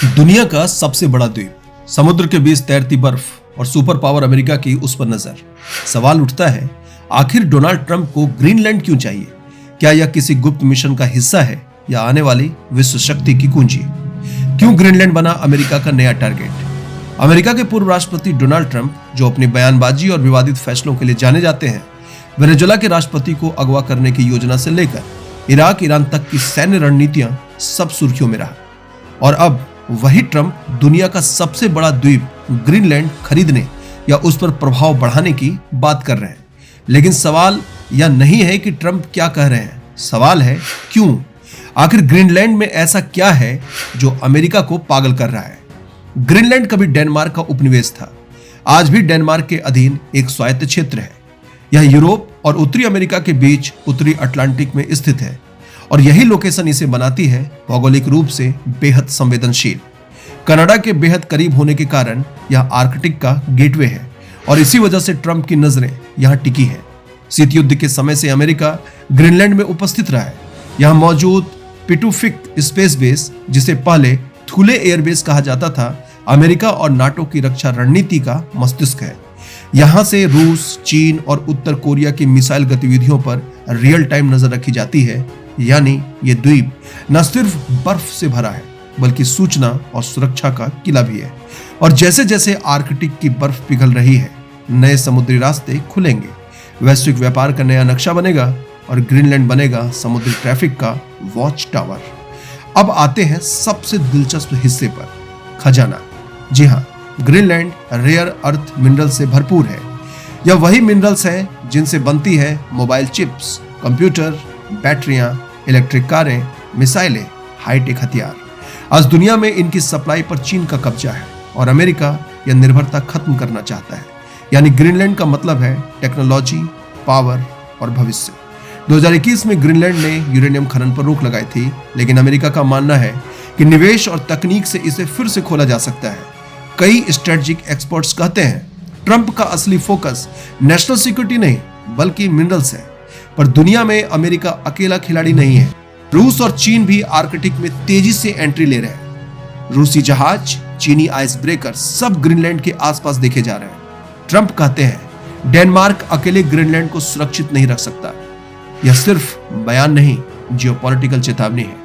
दुनिया का सबसे बड़ा द्वीप, समुद्र के बीच तैरती बर्फ और सुपर पावर अमेरिका की उस पर नजर। सवाल उठता है, आखिर डोनाल्ड ट्रंप को ग्रीनलैंड क्यों चाहिए? क्या यह किसी गुप्त मिशन का हिस्सा है या आने वाली विश्व शक्ति की कुंजी? क्यों ग्रीनलैंड बना अमेरिका का नया टारगेट? अमेरिका के पूर्व राष्ट्रपति डोनाल्ड ट्रंप, जो अपनी बयानबाजी और विवादित फैसलों के लिए जाने जाते हैं, वेनेजुएला के राष्ट्रपति को अगवा करने की योजना से लेकर इराक ईरान तक की सैन्य रणनीतियां सब सुर्खियों में रहा। और अब वही ट्रंप दुनिया का सबसे बड़ा द्वीप ग्रीनलैंड खरीदने या उस पर प्रभाव बढ़ाने की बात कर रहे हैं। लेकिन सवाल यह नहीं है कि ट्रंप क्या कह रहे हैं, सवाल है क्यों? आखिर ग्रीनलैंड में ऐसा क्या है जो अमेरिका को पागल कर रहा है? ग्रीनलैंड कभी डेनमार्क का उपनिवेश था, आज भी डेनमार्क के अधीन एक स्वायत्त क्षेत्र है। यह यूरोप और उत्तरी अमेरिका के बीच उत्तरी अटलांटिक में स्थित है और यही लोकेशन इसे बनाती है भौगोलिक रूप से बेहद संवेदनशील। कनाडा के बेहद करीब होने के कारण यह आर्कटिक का गेटवे है और इसी वजह से ट्रंप की नजरें यहां टिकी है। शीत युद्ध के समय से अमेरिका ग्रीनलैंड में उपस्थित रहा है। यहां मौजूद पिटुफिक स्पेस बेस, जिसे पहले थुले एयरबेस कहा जाता था, अमेरिका और नाटो की रक्षा रणनीति का मस्तिष्क है। यहां से रूस, चीन और उत्तर कोरिया की मिसाइल गतिविधियों पर रियल टाइम नजर रखी जाती है। यानी ये द्वीप न सिर्फ बर्फ से भरा है बल्कि सूचना और सुरक्षा का किला भी है। और जैसे जैसे आर्कटिक की बर्फ पिघल रही है, नए समुद्री रास्ते खुलेंगे, वैश्विक व्यापार का नया नक्शा बनेगा और ग्रीनलैंड बनेगा समुद्री ट्रैफिक का वॉच टावर। अब आते हैं सबसे दिलचस्प हिस्से पर, खजाना। जी हाँ, ग्रीनलैंड रेयर अर्थ मिनरल से भरपूर है। यह वही मिनरल्स हैं जिनसे बनती है मोबाइल चिप्स, कंप्यूटर, बैटरियां, इलेक्ट्रिक कारें, मिसाइलें, हाईटेक हथियार। आज दुनिया में इनकी सप्लाई पर चीन का कब्जा है और अमेरिका यह निर्भरता खत्म करना चाहता है। यानी ग्रीनलैंड का मतलब है टेक्नोलॉजी, पावर और भविष्य। 2021 में ग्रीनलैंड ने यूरेनियम खनन पर रोक लगाई थी, लेकिन अमेरिका का मानना है कि निवेश और तकनीक से इसे फिर से खोला जा सकता है। कई स्ट्रेटेजिक एक्सपर्ट्स कहते हैं ट्रंप का असली फोकस नेशनल सिक्योरिटी नहीं बल्कि मिनरल्स है। पर दुनिया में अमेरिका अकेला खिलाड़ी नहीं है। रूस और चीन भी आर्कटिक में तेजी से एंट्री ले रहे हैं। रूसी जहाज, चीनी आइस ब्रेकर सब ग्रीनलैंड के आसपास देखे जा रहे हैं। ट्रंप कहते हैं डेनमार्क अकेले ग्रीनलैंड को सुरक्षित नहीं रख सकता। यह सिर्फ बयान नहीं, जियोपॉलिटिकल चेतावनी है।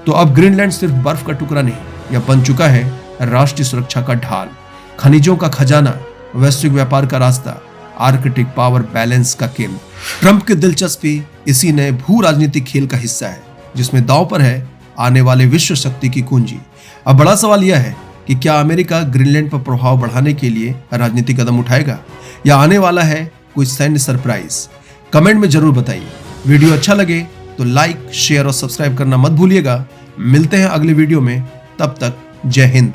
तो अब ग्रीनलैंड सिर्फ बर्फ का टुकड़ा नहीं, यह बन चुका है राष्ट्रीय सुरक्षा का ढाल, खनिजों का खजाना, वैश्विक व्यापार का रास्ता, आर्कटिक पावर बैलेंस का केंद्र। ट्रंप की दिलचस्पी इसी नए भू राजनीतिक खेल का हिस्सा है, जिसमें दांव पर है आने वाले विश्व शक्ति की कुंजी। अब बड़ा सवाल यह है कि क्या अमेरिका ग्रीनलैंड पर प्रभाव बढ़ाने के लिए राजनीतिक कदम उठाएगा या आने वाला है कोई सैन्य सरप्राइज? कमेंट में जरूर बताइए। वीडियो अच्छा लगे तो लाइक, शेयर और सब्सक्राइब करना मत भूलिएगा। मिलते हैं अगले वीडियो में, तब तक जय हिंद।